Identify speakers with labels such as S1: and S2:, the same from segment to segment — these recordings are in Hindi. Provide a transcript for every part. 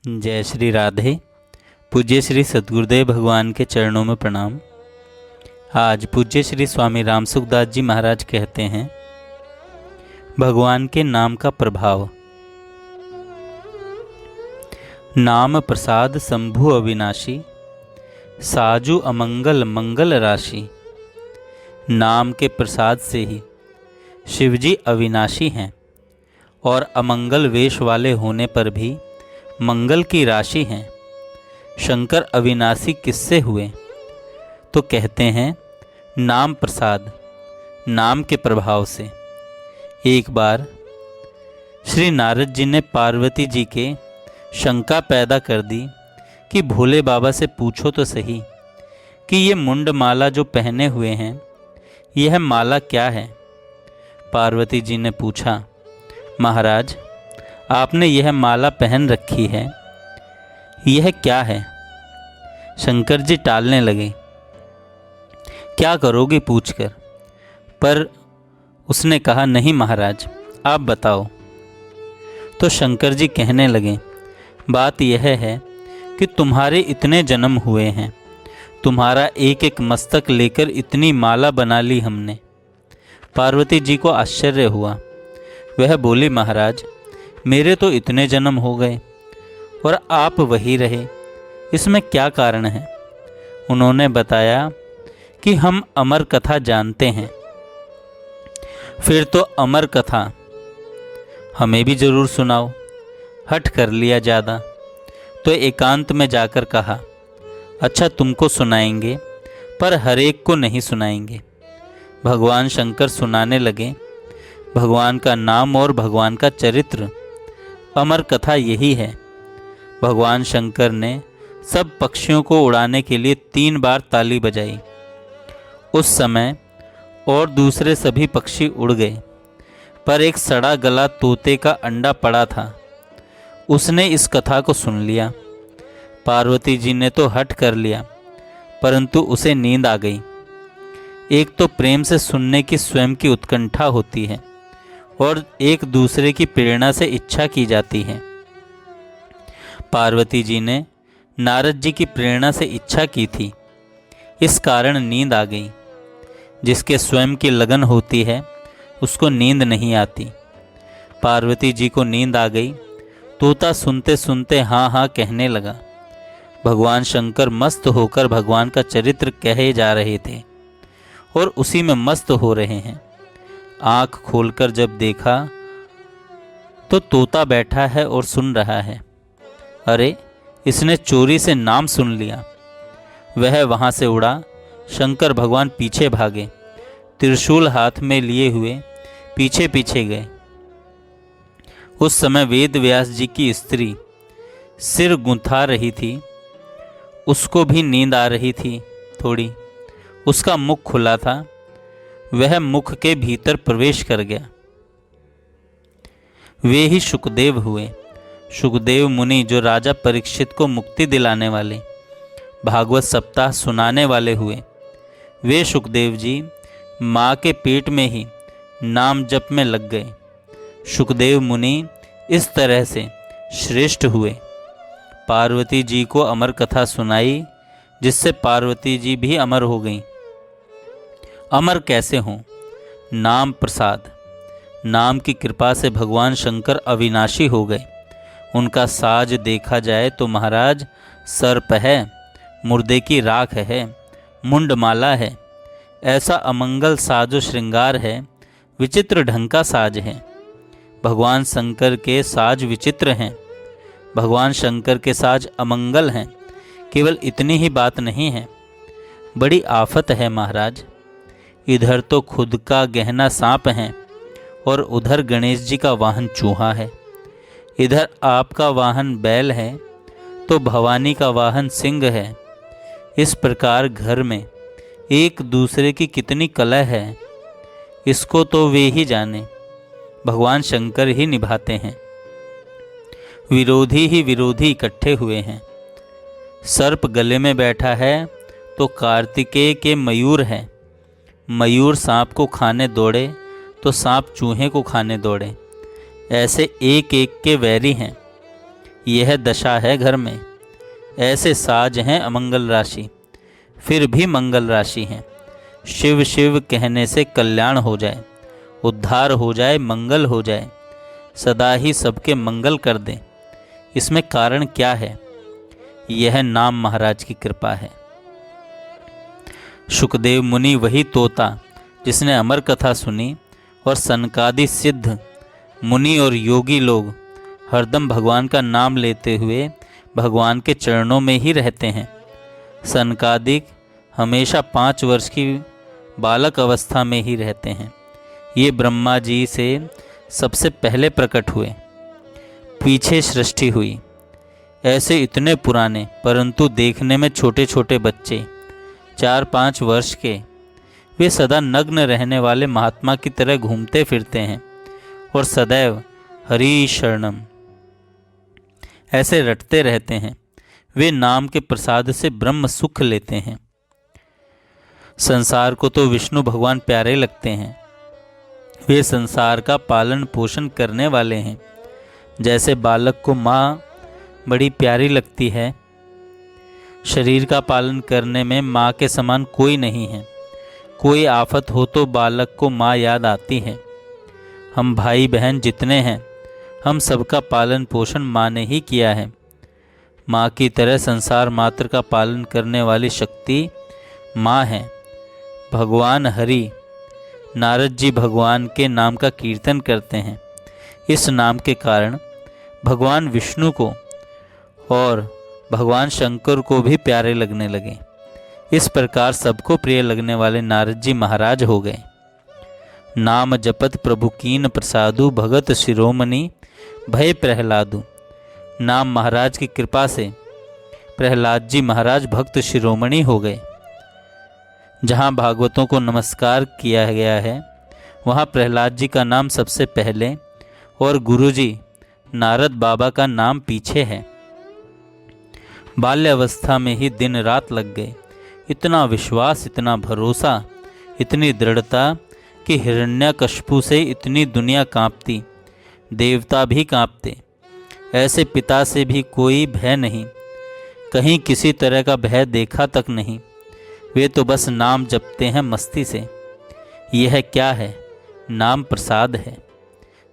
S1: जय श्री राधे। पूज्य श्री सद्गुरुदेव भगवान के चरणों में प्रणाम। आज पूज्य श्री स्वामी राम सुखदास जी महाराज कहते हैं, भगवान के नाम का प्रभाव। नाम प्रसाद शंभु अविनाशी, साजु अमंगल मंगल राशि। नाम के प्रसाद से ही शिवजी अविनाशी हैं और अमंगल वेश वाले होने पर भी मंगल की राशि हैं। शंकर अविनाशी किससे हुए? तो कहते हैं नाम प्रसाद, नाम के प्रभाव से। एक बार श्री नारद जी ने पार्वती जी के शंका पैदा कर दी कि भोले बाबा से पूछो तो सही कि ये मुंड माला जो पहने हुए हैं, यह माला क्या है? पार्वती जी ने पूछा, महाराज आपने यह माला पहन रखी है, यह क्या है? शंकर जी टालने लगे, क्या करोगे पूछकर। पर उसने कहा, नहीं महाराज आप बताओ। तो शंकर जी कहने लगे, बात यह है कि तुम्हारे इतने जन्म हुए हैं, तुम्हारा एक एक मस्तक लेकर इतनी माला बना ली हमने। पार्वती जी को आश्चर्य हुआ। वह बोली, महाराज मेरे तो इतने जन्म हो गए और आप वही रहे, इसमें क्या कारण है? उन्होंने बताया कि हम अमर कथा जानते हैं। फिर तो अमर कथा हमें भी जरूर सुनाओ। हठ कर लिया ज़्यादा, तो एकांत में जाकर कहा, अच्छा तुमको सुनाएंगे पर हर एक को नहीं सुनाएंगे। भगवान शंकर सुनाने लगे भगवान का नाम और भगवान का चरित्र। अमर कथा यही है। भगवान शंकर ने सब पक्षियों को उड़ाने के लिए 3 बार ताली बजाई। उस समय और दूसरे सभी पक्षी उड़ गए, पर एक सड़ा गला तोते का अंडा पड़ा था। उसने इस कथा को सुन लिया। पार्वती जी ने तो हठ कर लिया, परंतु उसे नींद आ गई। एक तो प्रेम से सुनने की स्वयं की उत्कंठा होती है और एक दूसरे की प्रेरणा से इच्छा की जाती है। पार्वती जी ने नारद जी की प्रेरणा से इच्छा की थी, इस कारण नींद आ गई। जिसके स्वयं की लगन होती है उसको नींद नहीं आती। पार्वती जी को नींद आ गई। तोता सुनते सुनते हाँ हाँ कहने लगा। भगवान शंकर मस्त होकर भगवान का चरित्र कहे जा रहे थे और उसी में मस्त हो रहे हैं। आँख खोलकर जब देखा तो तोता बैठा है और सुन रहा है। अरे इसने चोरी से नाम सुन लिया। वह वहाँ से उड़ा। शंकर भगवान पीछे भागे, त्रिशूल हाथ में लिए हुए पीछे पीछे गए। उस समय वेद व्यास जी की स्त्री सिर गुंथा रही थी। उसको भी नींद आ रही थी थोड़ी। उसका मुख खुला था, वह मुख के भीतर प्रवेश कर गया। वे ही सुखदेव हुए। सुखदेव मुनि जो राजा परीक्षित को मुक्ति दिलाने वाले, भागवत सप्ताह सुनाने वाले हुए। वे सुखदेव जी माँ के पेट में ही नाम जप में लग गए। सुखदेव मुनि इस तरह से श्रेष्ठ हुए। पार्वती जी को अमर कथा सुनाई, जिससे पार्वती जी भी अमर हो गईं। अमर कैसे हों? नाम प्रसाद। नाम की कृपा से भगवान शंकर अविनाशी हो गए। उनका साज देखा जाए तो महाराज सर्प है, मुर्दे की राख है, मुंडमाला है। ऐसा अमंगल साजो श्रृंगार है, विचित्र ढंग का साज है। भगवान शंकर के साज विचित्र हैं। भगवान शंकर के साज अमंगल हैं। केवल इतनी ही बात नहीं है, बड़ी आफत है महाराज। इधर तो खुद का गहना सांप है और उधर गणेश जी का वाहन चूहा है। इधर आपका वाहन बैल है तो भवानी का वाहन सिंह है। इस प्रकार घर में एक दूसरे की कितनी कलह है, इसको तो वे ही जाने। भगवान शंकर ही निभाते हैं। विरोधी ही विरोधी इकट्ठे हुए हैं। सर्प गले में बैठा है तो कार्तिकेय के मयूर है। मयूर सांप को खाने दौड़े तो सांप चूहे को खाने दौड़े। ऐसे एक एक के वैरी हैं। यह दशा है घर में। ऐसे साज हैं अमंगल राशि, फिर भी मंगल राशि हैं। शिव शिव कहने से कल्याण हो जाए, उद्धार हो जाए, मंगल हो जाए, सदा ही सबके मंगल कर दें। इसमें कारण क्या है? यह नाम महाराज की कृपा है। शुकदेव मुनि वही तोता जिसने अमर कथा सुनी, और सनकादि सिद्ध मुनि और योगी लोग हरदम भगवान का नाम लेते हुए भगवान के चरणों में ही रहते हैं। सनकादिक हमेशा 5 वर्ष की बालक अवस्था में ही रहते हैं। ये ब्रह्मा जी से सबसे पहले प्रकट हुए, पीछे सृष्टि हुई। ऐसे इतने पुराने परंतु देखने में छोटे छोटे बच्चे 4-5 वर्ष के, वे सदा नग्न रहने वाले महात्मा की तरह घूमते फिरते हैं और सदैव हरि शरणम ऐसे रटते रहते हैं। वे नाम के प्रसाद से ब्रह्म सुख लेते हैं। संसार को तो विष्णु भगवान प्यारे लगते हैं। वे संसार का पालन पोषण करने वाले हैं। जैसे बालक को माँ बड़ी प्यारी लगती है, शरीर का पालन करने में माँ के समान कोई नहीं है। कोई आफत हो तो बालक को माँ याद आती है। हम भाई बहन जितने हैं, हम सबका पालन पोषण माँ ने ही किया है। माँ की तरह संसार मात्र का पालन करने वाली शक्ति माँ है। भगवान हरि, नारद जी भगवान के नाम का कीर्तन करते हैं। इस नाम के कारण भगवान विष्णु को और भगवान शंकर को भी प्यारे लगने लगे। इस प्रकार सबको प्रिय लगने वाले नारद जी महाराज हो गए। नाम जपत प्रभु कीन प्रसादु, भगत शिरोमणि भय प्रहलादु। नाम महाराज की कृपा से प्रहलाद जी महाराज भक्त शिरोमणि हो गए। जहाँ भागवतों को नमस्कार किया गया है, वहाँ प्रहलाद जी का नाम सबसे पहले और गुरुजी नारद बाबा का नाम पीछे है। बाल्यावस्था में ही दिन रात लग गए। इतना विश्वास, इतना भरोसा, इतनी दृढ़ता कि हिरण्यकश्यपु से इतनी दुनिया कांपती, देवता भी कांपते। ऐसे पिता से भी कोई भय नहीं, कहीं किसी तरह का भय देखा तक नहीं। वे तो बस नाम जपते हैं मस्ती से। यह क्या है? नाम प्रसाद है।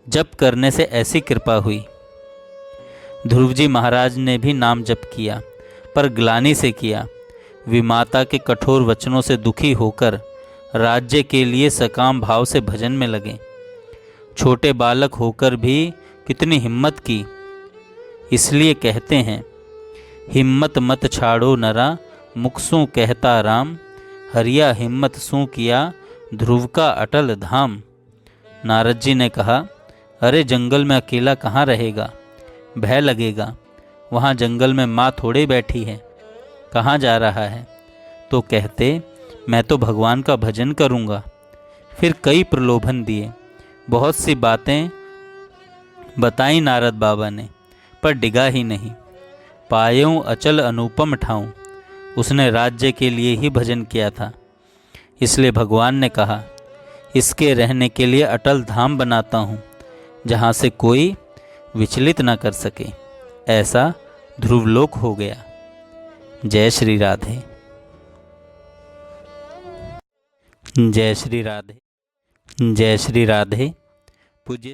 S1: जप करने से ऐसी कृपा हुई। ध्रुव जी महाराज ने भी नाम जप किया, पर ग्लानि से किया। विमाता के कठोर वचनों से दुखी होकर राज्य के लिए सकाम भाव से भजन में लगे। छोटे बालक होकर भी कितनी हिम्मत की। इसलिए कहते हैं, हिम्मत मत छाड़ो नरा, मुखसों कहता राम। हरिया हिम्मत सू किया, ध्रुव का अटल धाम। नारद जी ने कहा, अरे जंगल में अकेला कहाँ रहेगा, भय लगेगा। वहाँ जंगल में माँ थोड़े बैठी है, कहाँ जा रहा है? तो कहते, मैं तो भगवान का भजन करूँगा। फिर कई प्रलोभन दिए, बहुत सी बातें बताई नारद बाबा ने, पर डिगा ही नहीं। पायूं अचल अनुपम ठाऊं। उसने राज्य के लिए ही भजन किया था। इसलिए भगवान ने कहा, इसके रहने के लिए अटल धाम बनाता हूँ, जहाँ से कोई विचलित न कर सके। ऐसा ध्रुवलोक हो गया। जय श्री राधे। जय श्री राधे। जय श्री राधे। पूज्य